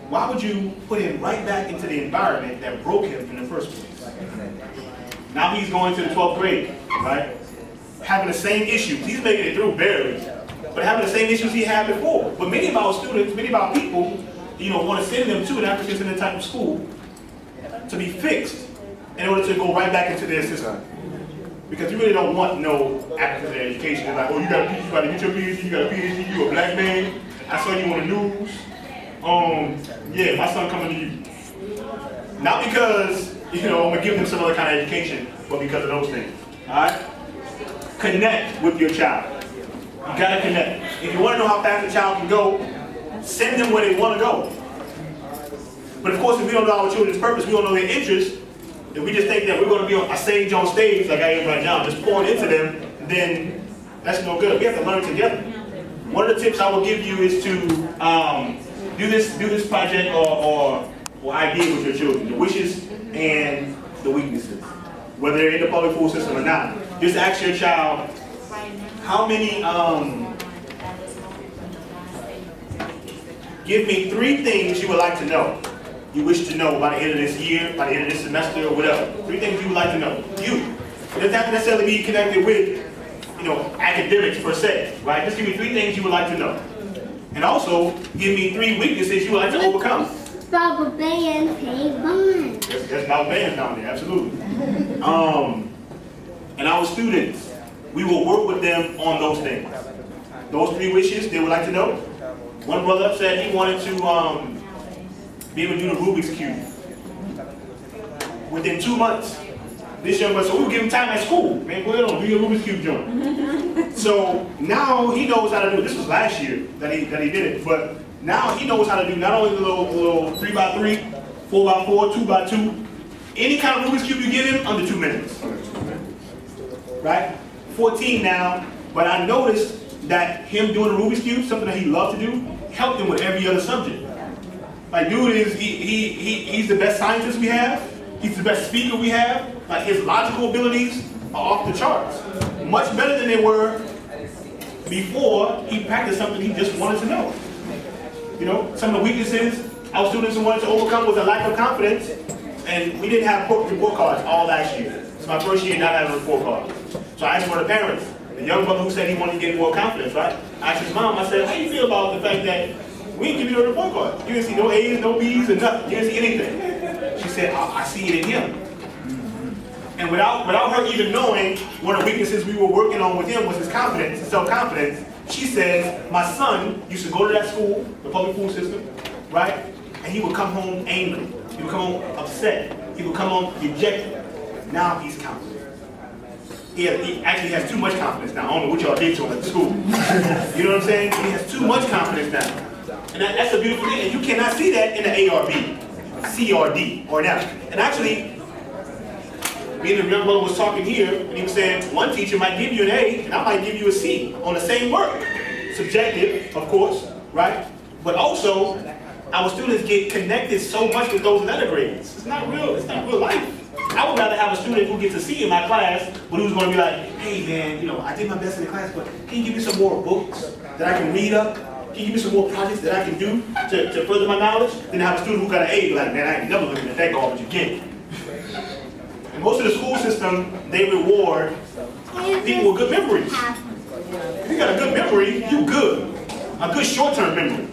Why would you put him right back into the environment that broke him in the first place? Now he's going to the 12th grade, right? Having the same issues. He's making it through barely, but having the same issues he had before. But many of our students, many of our people, you know, want to send them to an African type of school to be fixed in order to go right back into their system. Because you really don't want no African education. They're like, oh, you got to get your PhD, you got a PhD, you a black man. I saw you on the news. Yeah, my son coming to you. Not because, you know, I'm gonna give them some other kind of education, but because of those things. Alright? Connect with your child. You gotta connect. If you want to know how fast a child can go, send them where they want to go. But of course, if we don't know our children's purpose, we don't know their interests, if we just think that we're going to be on a stage like I am right now, just pouring into them, then that's no good. We have to learn together. One of the tips I will give you is to do this project or idea with your children, the wishes and the weaknesses, whether they're in the public school system or not. Just ask your child, how many, give me 3 things you would like to know. You wish to know by the end of this year, by the end of this semester, or whatever. 3 things you would like to know. You. It doesn't have to necessarily be connected with, you know, academics per se, right? Just give me 3 things you would like to know. And also, give me 3 weaknesses you would like to overcome. Rubber band, paint bonds. There's rubber bands down there, absolutely. And our students, we will work with them on those things. Those 3 wishes they would like to know. One brother said he wanted to be able to do the Rubik's Cube. Within 2 months, this young brother said, we'll give him time at school. Man, go ahead on, do your Rubik's Cube joint. So now he knows how to do it. This was last year that he did it, but now he knows how to do not only the little 3x3, 4x4, 2x2, any kind of Rubik's Cube you give him under 2 minutes. Right? 14 now, but I noticed that him doing the Rubik's Cube, something that he loved to do, helped him with every other subject. Like, dude he's the best scientist we have. He's the best speaker we have. Like, his logical abilities are off the charts. Much better than they were before he practiced something he just wanted to know. You know, some of the weaknesses our students wanted to overcome was a lack of confidence, and we didn't have report cards all last year. It's my first year not having a report card. So I asked one of the parents, the young brother who said he wanted to get more confidence, right? I asked his mom, I said, how do you feel about the fact that we didn't give you no report card? You didn't see no A's, no B's, and nothing. You didn't see anything. She said, I see it in him. And without her even knowing, one of the weaknesses we were working on with him was his confidence, his self-confidence. She says, my son used to go to that school, the public school system, right? And he would come home angry. He would come home upset. He would come home dejected. Now he's confident. He actually has too much confidence now. I don't know what y'all did to him at school. You know what I'm saying? He has too much confidence now. And that's a beautiful thing. And you cannot see that in the ARB, CRD, or that. And actually, me and the young brother was talking here, and he was saying, one teacher might give you an A, and I might give you a C on the same work. subjective, of course, right? But also, our students get connected so much with those letter grades. It's not real life. I would rather have a student who gets a C in my class, but who's going to be like, hey man, I did my best in the class, but can you give me some more books that I can read up? Can you give me some more projects that I can do to further my knowledge? Then have a student who got an A, be like, man, I ain't never looking at that garbage again. And most of the school system, they reward people with good memories. If you got a good memory, you good. A good short-term memory.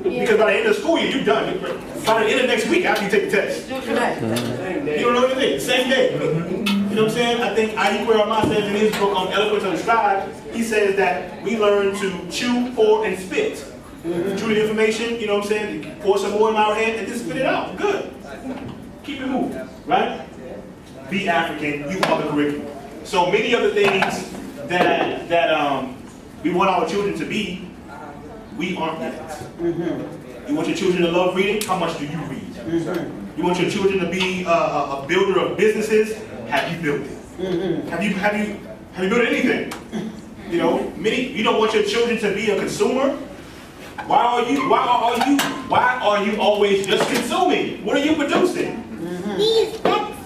Because by the end of the school year, you're done. By the end of next week, after you take the test. You don't know anything. Same day. You know what I'm saying? I think Ayikwere Ahmad says in his book on Eloquence of the Scribe, he says that we learn to chew, pour, and spit. Chew the information, you know what I'm saying? Pour some more in our head and just spit it out. Good. Keep it moving. Right? Be African, you are the curriculum. So many of the things that we want our children to be, we aren't yet. You want your children to love reading? How much do you read? You want your children to be a builder of businesses? Have you built it? Have you built anything? You don't want your children to be a consumer? Why are you always just consuming? What are you producing?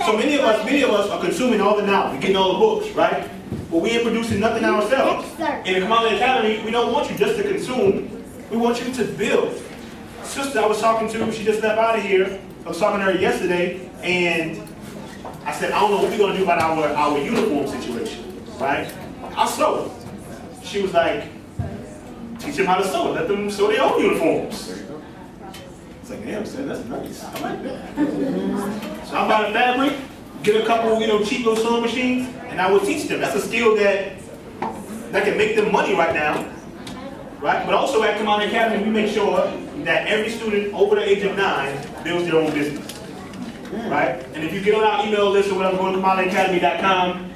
So many of us are consuming all the knowledge, we're getting all the books, right? But we ain't producing nothing ourselves. In the Kamali Academy, we don't want you just to consume, we want you to build. Sister I was talking to, she just left out of here. I was talking to her yesterday, and I said, I don't know what we're gonna do about our uniform situation, right? I'll sew. She was like, teach them how to sew, let them sew their own uniforms. It's like, damn, son, that's nice. I like that. So I buy the fabric, get a couple, cheap little sewing machines, and I will teach them. That's a skill that can make them money right now, right? But also at Kamali Academy, we make sure that every student over the age of 9 builds their own business, right? And if you get on our email list or whatever, go to KamaliAcademy.com,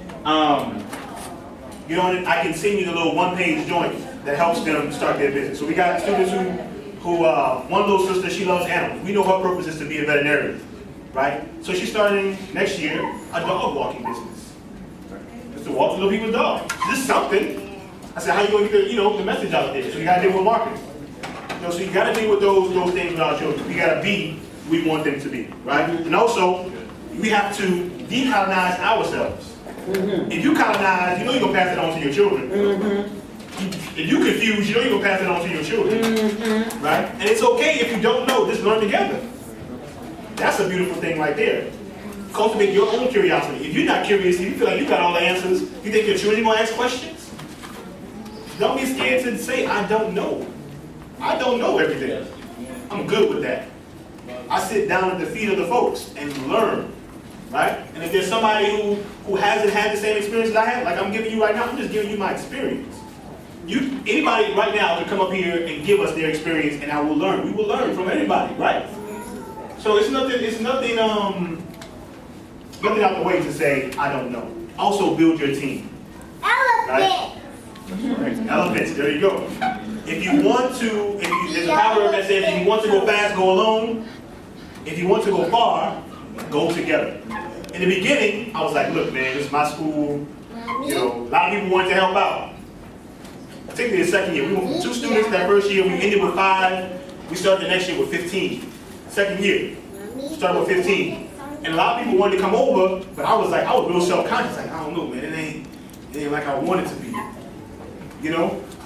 get on it. I can send you the little one-page joint that helps them start their business. So we got students who one little sister, she loves animals. We know her purpose is to be a veterinarian, right? So she's starting next year a dog walking business. Just to walk little people's dogs. This is something. I said, how you going to get the message out there? So you got to deal with marketing. So you got to deal with those things with our children. We got to be who we want them to be, right? And also, we have to decolonize ourselves. If you colonize, you're going to pass it on to your children. If you confuse, you're going to pass it on to your children, right? And it's okay if you don't know, just learn together. That's a beautiful thing right there. Cultivate your own curiosity. If you're not curious, if you feel like you got all the answers, you think your children are going to ask questions? Don't be scared to say, I don't know. I don't know everything. I'm good with that. I sit down at the feet of the folks and learn, right? And if there's somebody who hasn't had the same experience as I have, like I'm giving you right now, I'm just giving you my experience. Anybody right now can come up here and give us their experience, and I will learn. We will learn from anybody, right? So it's nothing out the way to say, I don't know. Also build your team. Right? Elephants, there you go. If you want to, there's a proverb that says, if you want to go fast, go alone. If you want to go far, go together. In the beginning, I was like, look, man, this is my school. A lot of people wanted to help out. Particularly the second year. We went from 2 students that first year, we ended with 5. We started the next year with 15. Second year, started with 15. And a lot of people wanted to come over, but I was real self-conscious. Like, I don't know, man, it ain't like I want it to be. I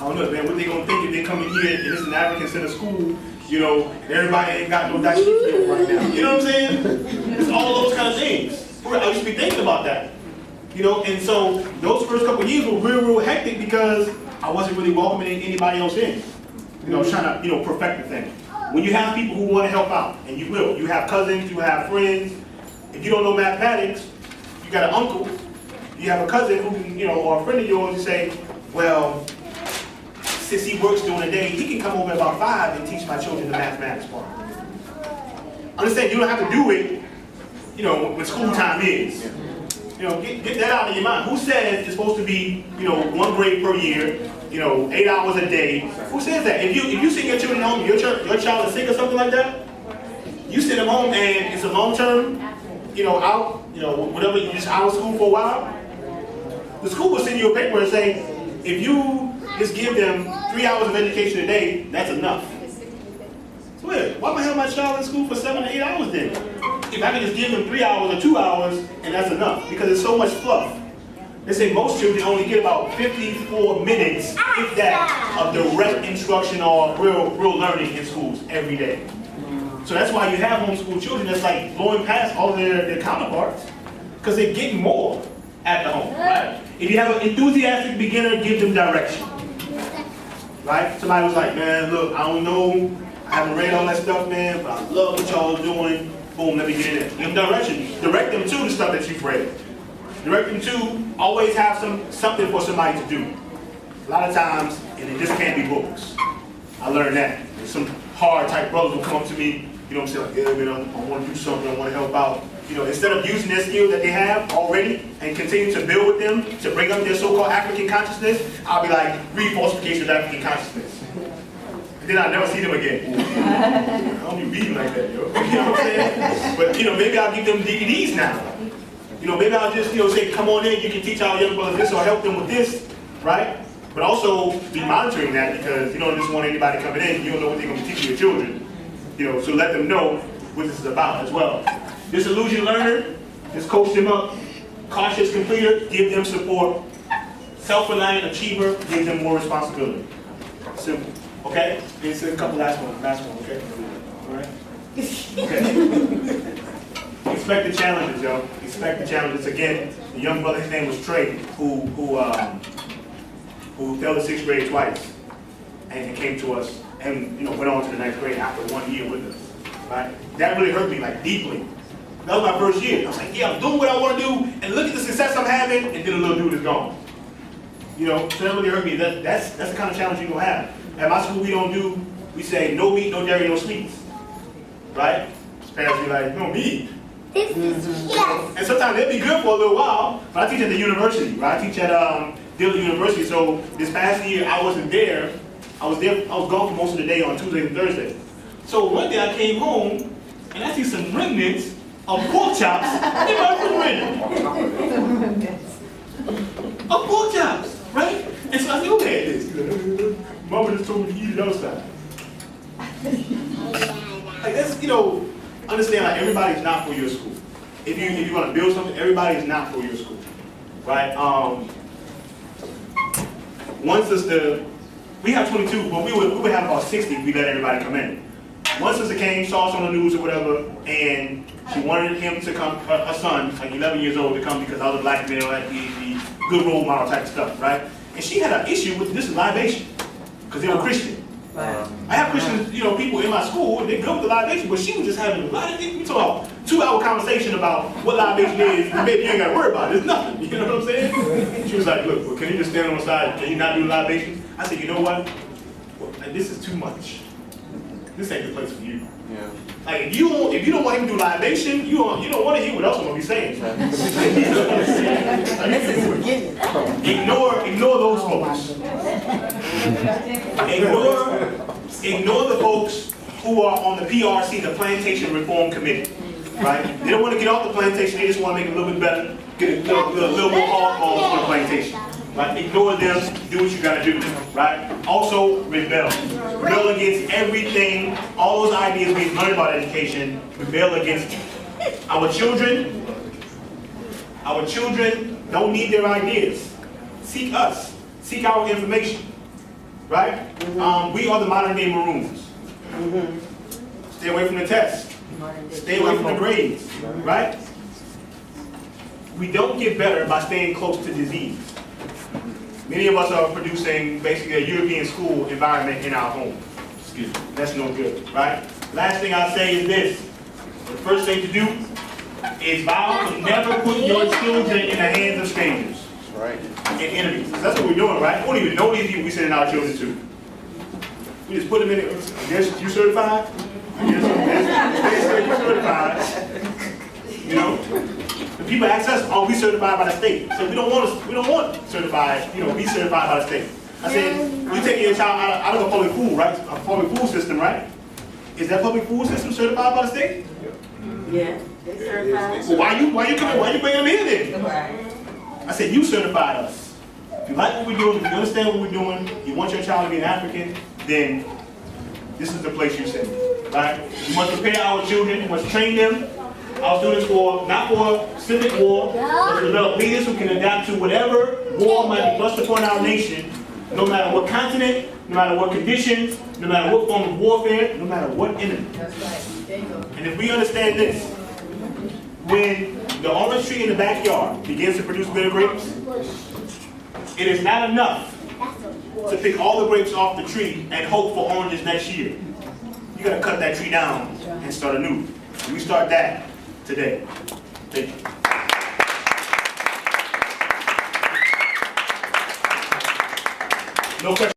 don't know, man, what they gonna think if they come in here and it's an African center school, and everybody ain't got no dashiki right now. You know what I'm saying? It's all those kind of things. I used to be thinking about that. And so those first couple of years were real hectic because I wasn't really welcoming anybody else in. Trying to, perfect the thing. When you have people who want to help out, and you will, you have cousins, you have friends. If you don't know mathematics, you got an uncle, you have a cousin who, or a friend of yours, you say, well, since he works during the day, he can come over at about 5 and teach my children the mathematics part. Understand, you don't have to do it, when school time is. Get that out of your mind. Who says it's supposed to be, 1 grade per year, 8 hours a day? Who says that? If you send your children home, your child is sick or something like that, you send them home and it's a long term, out, whatever, you just out of school for a while, the school will send you a paper and say, if you just give them 3 hours of education a day, that's enough. So why am I have my child in school for 7 to 8 hours then? If I can just give them 3 hours or 2 hours, and that's enough, because it's so much fluff. They say most children only get about 54 minutes, if that, of direct instruction or real learning in schools every day. So that's why you have homeschool children that's like blowing past all of their counterparts, because they're getting more at the home, right? If you have an enthusiastic beginner, give them direction, right? Somebody was like, man, look, I don't know, I haven't read all that stuff, man, but I love what y'all are doing. Boom, let me get in there. Give them direction. Direct them to the stuff that you've read. Direct them to always have something for somebody to do. A lot of times, and it just can't be books. I learned that. And some hard type brothers will come up to me, you know what I'm saying, like, yeah, man, I want to do something, I want to help out. You know, instead of using their skill that they have already and continue to build with them to bring up their so-called African consciousness, I'll be like, read Falsification of African Consciousness. And then I'll never see them again. I don't be reading like that, yo. You know what I'm saying? But, you know, maybe I'll give them DVDs now. You know, maybe I'll just, you know, say, come on in, you can teach our young brothers this or help them with this, right? But also be monitoring that, because you don't just want anybody coming in, you don't know what they're going to be teaching your children. You know, so let them know what this is about as well. Disillusioned learner, just coach them up. Cautious completer, give them support. Self-reliant achiever, give them more responsibility. Simple. Okay? It's a couple last one, okay? All right? Okay. Expect the challenges, yo. Expect the challenges. Again, the young brother, his name was Trey, who failed the 6th grade twice, and he came to us, and you know, went on to the 9th grade after 1 year with us. Right? That really hurt me, like, deeply. That was my first year. I was like, yeah, I'm doing what I want to do, and look at the success I'm having, and then the little dude is gone. You know, so that really hurt me. That's the kind of challenge you're gonna have. At my school, we say no meat, no dairy, no sweets. Right? Parents be like, no meat. Yes. And sometimes they'll be good for a little while, but I teach at the university, right? I teach at Dillon University, so this past year I wasn't there. I was gone for most of the day on Tuesday and Thursday. So one day I came home, and I see some remnants of pork chops in my refrigerator. Of pork chops, right? And so I said, who had this? Mama just told me to eat it outside. Like, that's, you know, understand, like, everybody's not for your school. If you want to build something, everybody is not for your school, right? One sister, we have 22, but we would have about 60 if we let everybody come in. One sister came, saw us on the news or whatever, and she wanted him to come, her son, like 11 years old, to come because I was a black male, like the good role model type stuff, right? And she had an issue with this libation because they were Christian. Right. I have Christian, you know, people in my school, and they're good with the libation, but she was just having a lot of things. We talk about 2-hour conversation about what libation is, and maybe you ain't got to worry about it. It's nothing. You know what I'm saying? She was like, look, well, can you just stand on the side? Can you not do libation? I said, you know what? Well, this is too much. This ain't the place for you. Yeah. Like, if you don't want him to do libation, you don't want to hear what else I'm going to be saying. This is beginning. Ignore those folks. Ignore the folks who are on the PRC, the Plantation Reform Committee, right? They don't want to get off the plantation, they just want to make it a little bit better, get a little more hardball on the plantation, right? Ignore them, do what you got to do, right? Also, rebel. Rebel against everything, all those ideas we've learned about education, rebel against it. Our children don't need their ideas. Seek us. Seek our information. Right? We are the modern day Maroons. Stay away from the test. Stay away from the grades. Right? We don't get better by staying close to disease. Many of us are producing basically a European school environment in our home. Excuse me. That's no good. Right? Last thing I'll say is this. The first thing to do is vow to never put your children in the hands of strangers. Right. And enemies. That's what we're doing, right? We don't even know these people we sending our children to. We just put them in it. I guess you certified? I guess you certified. You know? The people ask us, are we certified by the state? So we don't want certified, be certified by the state. I said, you take your child out of a public pool, right? A public pool system, right? Is that public pool system certified by the state? Yeah, they certified. Well, why you bringing them in then? Right. I said, you certified us. If you like what we're doing, if you understand what we're doing, you want your child to be an African, then this is the place you send them, right? We must prepare our children, we must train them, our students not for civic war, but to develop leaders who can adapt to whatever war might be thrust upon our nation, no matter what continent, no matter what conditions, no matter what form of warfare, no matter what enemy. That's right. There you go. And if we understand this, when the orange tree in the backyard begins to produce bitter grapes, it is not enough to pick all the grapes off the tree and hope for oranges next year. You gotta cut that tree down and start anew. We start that today. Thank you. No question.